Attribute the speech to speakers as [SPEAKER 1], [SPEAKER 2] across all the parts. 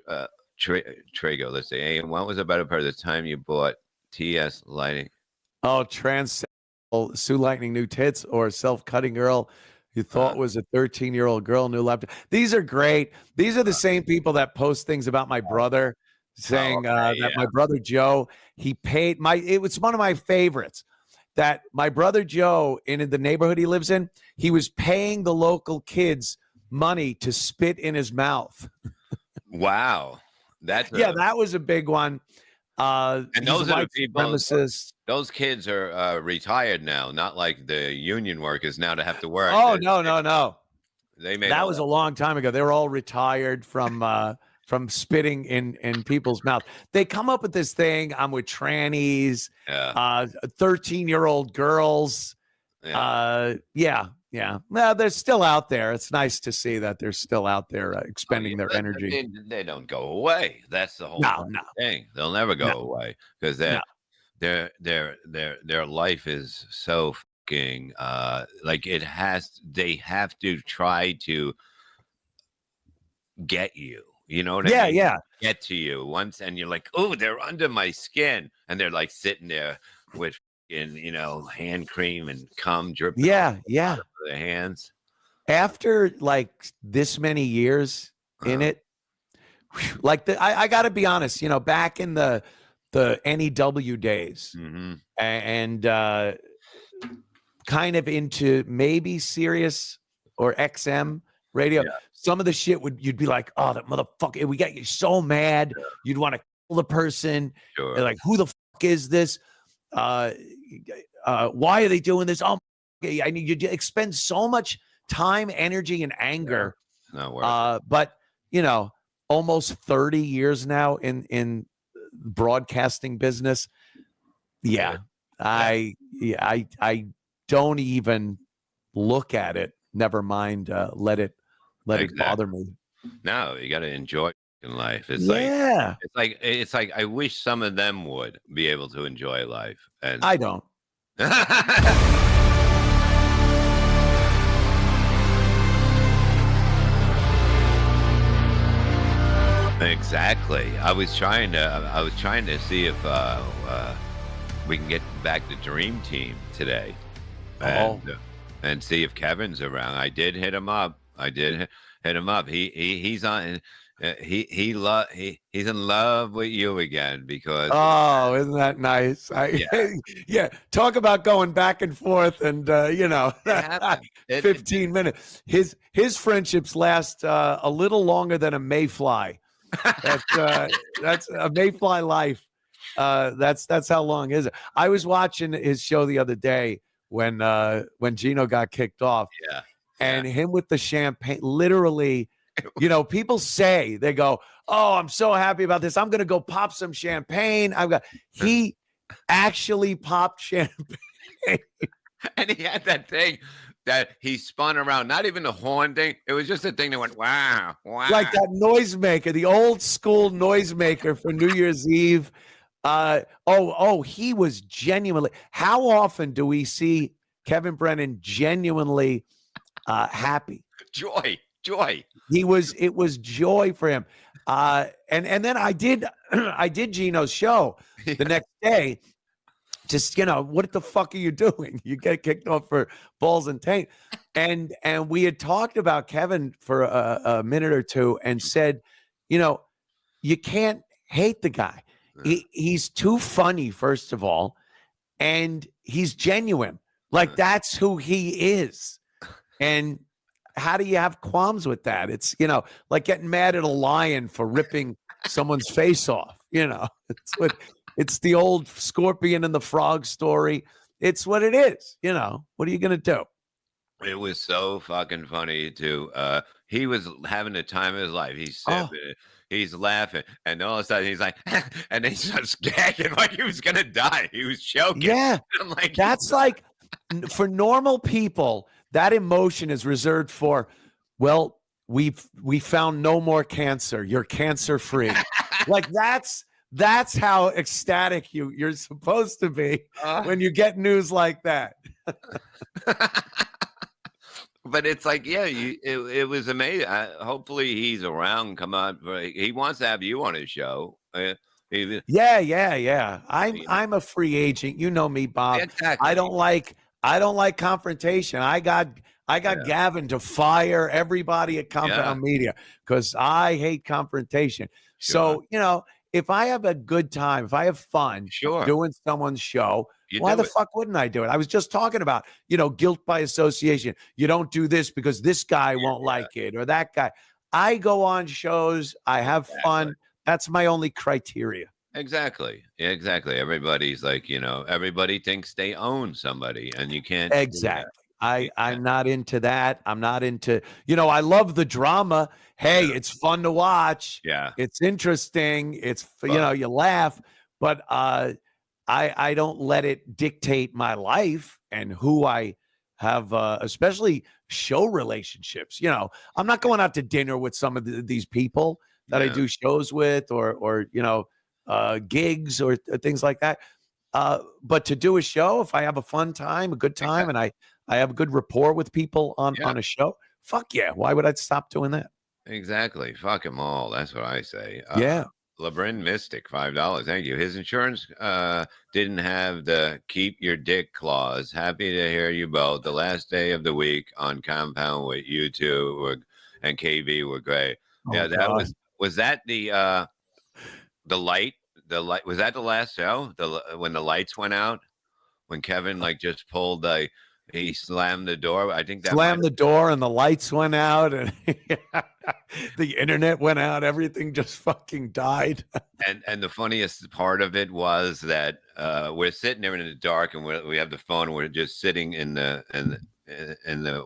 [SPEAKER 1] uh, Trago, let's say, hey, and what was a better part of the time you bought TS lighting?
[SPEAKER 2] Oh, Sue Lightning new tits, or self-cutting girl you thought was a 13-year-old girl, new laptop. These are great. These are the same people that post things about my brother, saying that my brother Joe, it was one of my favorites, that my brother Joe, in the neighborhood he lives in, he was paying the local kids money to spit in his mouth.
[SPEAKER 1] Wow.
[SPEAKER 2] That was a big one.
[SPEAKER 1] And those are the people.
[SPEAKER 2] Supremacist.
[SPEAKER 1] Those kids are retired now, not like the union workers now to have to work.
[SPEAKER 2] Oh, no.
[SPEAKER 1] That
[SPEAKER 2] was a long time ago. They were all retired from spitting in people's mouth. They come up with this thing. I'm with trannies, 13-year-old girls. Yeah. Well, they're still out there. It's nice to see that they're still out there expending their energy.
[SPEAKER 1] They don't go away. That's the whole thing. They'll never go away because their life is so fucking like they have to try to get you. You know what I mean?
[SPEAKER 2] Yeah.
[SPEAKER 1] Get to you once, and you're like, oh, they're under my skin, and they're like sitting there with hand cream and cum dripping.
[SPEAKER 2] Yeah.
[SPEAKER 1] The hands.
[SPEAKER 2] After like this many years in it, like I got to be honest, back in the NEW days, and kind of into maybe Sirius or XM radio. Yeah. Some of the shit you'd be like, oh, that motherfucker, we got you so mad. Yeah. You'd want to kill the person.
[SPEAKER 1] Sure.
[SPEAKER 2] Like, who the fuck is this? Why are they doing this? Oh, I mean, you expend so much time, energy, and anger.
[SPEAKER 1] Yeah.
[SPEAKER 2] But almost 30 years now in broadcasting business. Yeah. I don't even look at it. Never mind. Let it bother me.
[SPEAKER 1] No, you got to enjoy life. It's like I wish some of them would be able to enjoy life, and
[SPEAKER 2] I don't.
[SPEAKER 1] Exactly. I was trying to see if we can get back to Dream Team today, and see if Kevin's around. I did hit him up. He's on. He's in love with you again because.
[SPEAKER 2] Oh, isn't that nice? Yeah. Talk about going back and forth, and 15 minutes. His friendships last a little longer than a mayfly. That's a mayfly life. That's how long is it? I was watching his show the other day when Geno got kicked off.
[SPEAKER 1] Yeah.
[SPEAKER 2] And him with the champagne, literally, people say, they go, oh, I'm so happy about this. I'm going to go pop some champagne. He actually popped champagne.
[SPEAKER 1] And he had that thing that he spun around, not even the horn thing. It was just a thing that went, wow.
[SPEAKER 2] Like that noisemaker, the old school noisemaker for New Year's Eve. He was genuinely, how often do we see Kevin Brennan genuinely happy?
[SPEAKER 1] Joy.
[SPEAKER 2] It was joy for him. And then I did Geno's show the next day. Just, what the fuck are you doing? You get kicked off for balls and taint. And we had talked about Kevin for a minute or two and said, you can't hate the guy. He's too funny, first of all, and he's genuine. Like, that's who he is. And how do you have qualms with that? It's, like getting mad at a lion for ripping someone's face off. It's the old scorpion and the frog story. It's what it is. What are you going to do?
[SPEAKER 1] It was so fucking funny too. He was having the time of his life. He's sipping, he's laughing, and all of a sudden he's like, and then he starts gagging like he was going to die. He was choking.
[SPEAKER 2] Yeah.
[SPEAKER 1] I'm like,
[SPEAKER 2] that's like, for normal people, that emotion is reserved for, well, we found no more cancer. You're cancer free. Like that's how ecstatic you're supposed to be when you get news like that.
[SPEAKER 1] But it's like, yeah, it was amazing. Hopefully he's around. Come on, he wants to have you on his show.
[SPEAKER 2] Yeah, yeah, yeah. I'm
[SPEAKER 1] You know,
[SPEAKER 2] I'm a free agent. You know me, Bob. I
[SPEAKER 1] exactly.
[SPEAKER 2] don't like I don't like confrontation. I got
[SPEAKER 1] Yeah,
[SPEAKER 2] Gavin to fire everybody at
[SPEAKER 1] yeah,
[SPEAKER 2] Compound Media because I hate confrontation.
[SPEAKER 1] sure,
[SPEAKER 2] So, if I have a good time, if I have fun
[SPEAKER 1] sure.
[SPEAKER 2] doing someone's show,
[SPEAKER 1] You
[SPEAKER 2] why
[SPEAKER 1] do
[SPEAKER 2] the
[SPEAKER 1] it.
[SPEAKER 2] fuck wouldn't I do it? I was just talking about, guilt by association. You don't do this because this guy won't
[SPEAKER 1] Yeah,
[SPEAKER 2] like it or that guy. I go on shows, I have
[SPEAKER 1] exactly.
[SPEAKER 2] fun. That's my only criteria.
[SPEAKER 1] Exactly. Yeah, exactly. Everybody's like, everybody thinks they own somebody, and you can't do that.
[SPEAKER 2] Exactly.
[SPEAKER 1] You
[SPEAKER 2] I'm
[SPEAKER 1] can't.
[SPEAKER 2] not into that. I'm not into, I love the drama. Hey,
[SPEAKER 1] Yeah,
[SPEAKER 2] it's fun to watch.
[SPEAKER 1] yeah.
[SPEAKER 2] It's interesting.
[SPEAKER 1] But
[SPEAKER 2] You laugh, but I don't let it dictate my life and who I have, especially show relationships. I'm not going out to dinner with some of these people that I
[SPEAKER 1] yeah,
[SPEAKER 2] do shows with or gigs or things like that. But to do a show, if I have a fun time, a good time, and
[SPEAKER 1] exactly.
[SPEAKER 2] I have a good rapport with people on
[SPEAKER 1] Yeah,
[SPEAKER 2] on a show, fuck yeah. Why would I stop doing that?
[SPEAKER 1] exactly. Fuck them all. That's what I say.
[SPEAKER 2] Yeah.
[SPEAKER 1] LeBrin Mystic, $5. Thank you. His insurance didn't have the keep your dick clause. Happy to hear you both. The last day of the week on Compound with you two and KB were great.
[SPEAKER 2] Oh
[SPEAKER 1] Yeah, that
[SPEAKER 2] God.
[SPEAKER 1] was that the light? The light was that the last show? When the lights went out? When Kevin like just pulled he slammed the door. I think that might
[SPEAKER 2] Slammed the door and the lights went out and the internet went out. Everything just fucking died.
[SPEAKER 1] and the funniest part of it was that we're sitting there in the dark and we have the phone and we're just sitting in the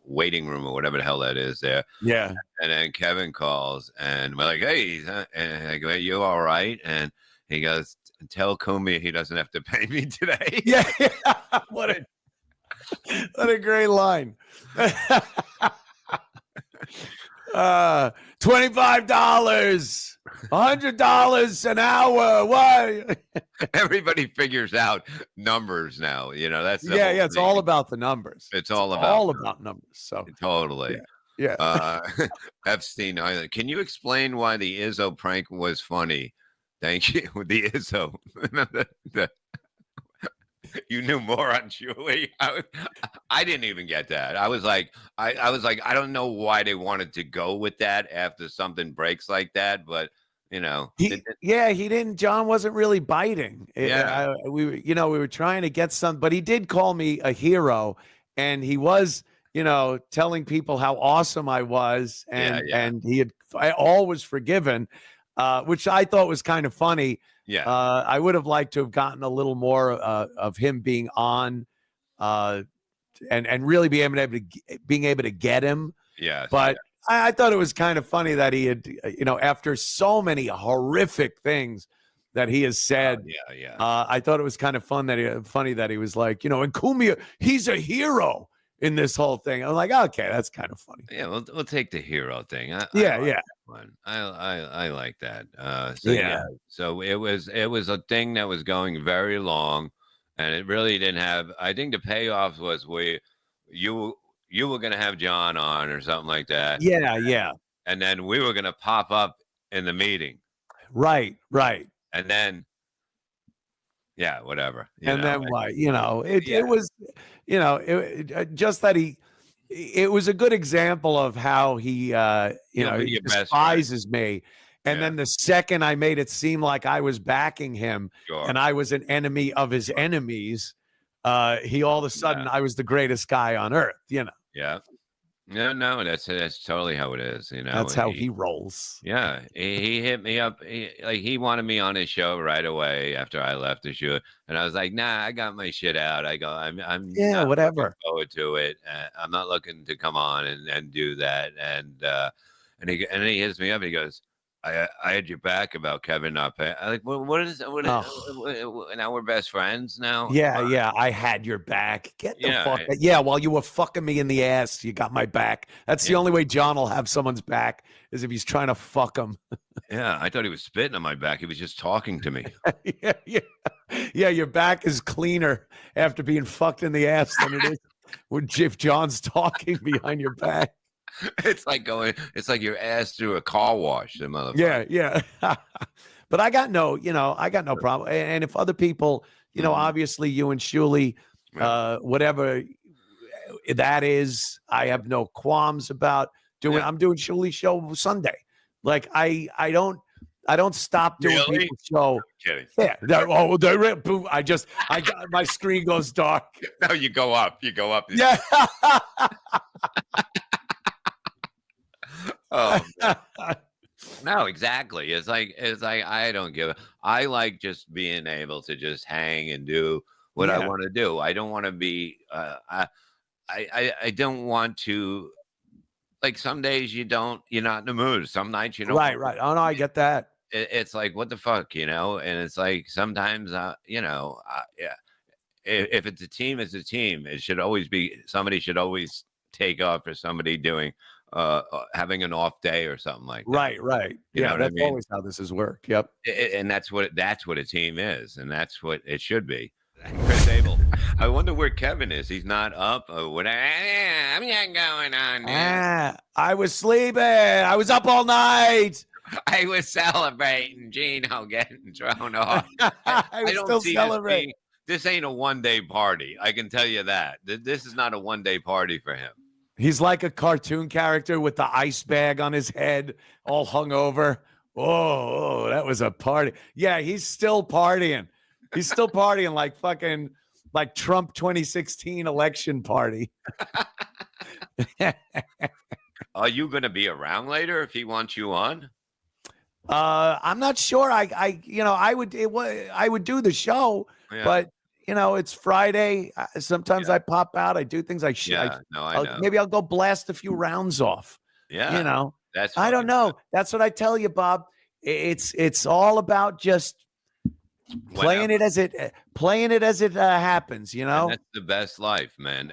[SPEAKER 1] waiting room or whatever the hell that is there.
[SPEAKER 2] Yeah.
[SPEAKER 1] And then Kevin calls and we're like, hey, and I go, "Hey, you all right?" And he goes, "Tell Cumia he doesn't have to pay me today."
[SPEAKER 2] Yeah. What a great line. $25, $100 an hour. Why?
[SPEAKER 1] Everybody figures out numbers now. That's the
[SPEAKER 2] Yeah,
[SPEAKER 1] whole
[SPEAKER 2] yeah. It's
[SPEAKER 1] thing.
[SPEAKER 2] all about the numbers.
[SPEAKER 1] It's
[SPEAKER 2] It's
[SPEAKER 1] all about
[SPEAKER 2] all about numbers. So
[SPEAKER 1] totally.
[SPEAKER 2] yeah, yeah.
[SPEAKER 1] Uh, Epstein Island. Can you explain why the Izzo prank was funny? Thank you. The Izzo. You knew more on Julie. I didn't even get that. I was like, I don't know why they wanted to go with that after something breaks like that, but
[SPEAKER 2] He didn't. John wasn't really biting.
[SPEAKER 1] yeah,
[SPEAKER 2] We were trying to get some, but he did call me a hero, and he was, telling people how awesome I was,
[SPEAKER 1] yeah, yeah,
[SPEAKER 2] and all was forgiven, which I thought was kind of funny.
[SPEAKER 1] yeah,
[SPEAKER 2] I would have liked to have gotten a little more of him being on, uh, and really being able to get him.
[SPEAKER 1] yes, yeah.
[SPEAKER 2] But I thought it was kind of funny that he had, after so many horrific things that he has said,
[SPEAKER 1] Yeah, yeah.
[SPEAKER 2] I thought it was kind of funny that he was like, and Cumia, he's a hero in this whole thing. I'm like, okay, that's kind of funny.
[SPEAKER 1] Yeah, we'll take the hero thing. I
[SPEAKER 2] Yeah,
[SPEAKER 1] like
[SPEAKER 2] yeah,
[SPEAKER 1] that one. I like that. So yeah,
[SPEAKER 2] yeah.
[SPEAKER 1] so it was a thing that was going very long, and it really didn't have. I think the payoff was you you were gonna have John on or something like that,
[SPEAKER 2] Yeah, yeah.
[SPEAKER 1] and then we were gonna pop up in the meeting,
[SPEAKER 2] Right, right.
[SPEAKER 1] and then yeah, whatever.
[SPEAKER 2] And then why?
[SPEAKER 1] Yeah,
[SPEAKER 2] It was, just that it was a good example of how
[SPEAKER 1] he'll be
[SPEAKER 2] he
[SPEAKER 1] your best friend.
[SPEAKER 2] despises me. And
[SPEAKER 1] Yeah,
[SPEAKER 2] then the second I made it seem like I was backing him and
[SPEAKER 1] sure.
[SPEAKER 2] I was an enemy of his enemies, he all of a sudden
[SPEAKER 1] Yeah,
[SPEAKER 2] I was the greatest guy on earth.
[SPEAKER 1] yeah. No, no, that's totally how it is.
[SPEAKER 2] That's how he rolls.
[SPEAKER 1] Yeah, he hit me up. He wanted me on his show right away after I left the show, and I was like, "Nah, I got my shit out." I go, "I'm
[SPEAKER 2] Yeah,
[SPEAKER 1] not looking
[SPEAKER 2] whatever.
[SPEAKER 1] forward to it. I'm not looking to come on and do that." And he hits me up. He goes, "I had your back about Kevin not paying." I like, what is what?
[SPEAKER 2] Oh.
[SPEAKER 1] Now we're best friends now.
[SPEAKER 2] Yeah, yeah, I had your back. Get the
[SPEAKER 1] Yeah,
[SPEAKER 2] fuck. Yeah, while you were fucking me in the ass, you got my back. That's the
[SPEAKER 1] yeah,
[SPEAKER 2] only way John will have someone's back is if he's trying to fuck him.
[SPEAKER 1] yeah. I thought he was spitting on my back. He was just talking to me.
[SPEAKER 2] Yeah, yeah, yeah. Your back is cleaner after being fucked in the ass than it is. if John's talking behind your back.
[SPEAKER 1] It's like you're asked through a car wash, the motherfucker.
[SPEAKER 2] Yeah. But I got no problem. And if other people, obviously you and Shuli, whatever that is, I have no qualms about doing. I'm doing Shuli's show Sunday. Like I don't stop doing people's show.
[SPEAKER 1] Kidding.
[SPEAKER 2] Yeah. I got my screen goes dark.
[SPEAKER 1] No, you go up.
[SPEAKER 2] Yeah.
[SPEAKER 1] Oh, man. No, exactly. It's like I don't give a. I like just being able to just hang and do what I want to do. I don't want to be. I don't want to. Like some days you're not in the mood. Some nights you don't.
[SPEAKER 2] Right. Oh no, I get that.
[SPEAKER 1] It's like what the fuck, and it's like sometimes yeah. If it's a team, it's a team. It should always be somebody should always take off for somebody doing having an off day or something like that.
[SPEAKER 2] Right.
[SPEAKER 1] You know what I
[SPEAKER 2] that's
[SPEAKER 1] mean?
[SPEAKER 2] always how this has worked. Yep.
[SPEAKER 1] And that's what a team is, and that's what it should be. Chris Abel. I wonder where Kevin is. He's not up. What? I'm not going on there.
[SPEAKER 2] I was sleeping. I was up all night.
[SPEAKER 1] I was celebrating Geno getting thrown off.
[SPEAKER 2] I was still celebrating.
[SPEAKER 1] This ain't a one-day party. I can tell you that. This is not a one-day party for him.
[SPEAKER 2] He's like a cartoon character with the ice bag on his head, all hungover. Oh, that was a party. Yeah, he's still partying. He's still partying like fucking like Trump 2016 election party.
[SPEAKER 1] Are you going to be around later if he wants you on?
[SPEAKER 2] I'm not sure. I would do the show, but it's Friday. Sometimes I pop out. I do things I should.
[SPEAKER 1] I know.
[SPEAKER 2] Maybe I'll go blast a few rounds off.
[SPEAKER 1] Yeah.
[SPEAKER 2] I don't know. That's what I tell you, Bob. It's all about just playing it as it happens.
[SPEAKER 1] And that's the best life, man.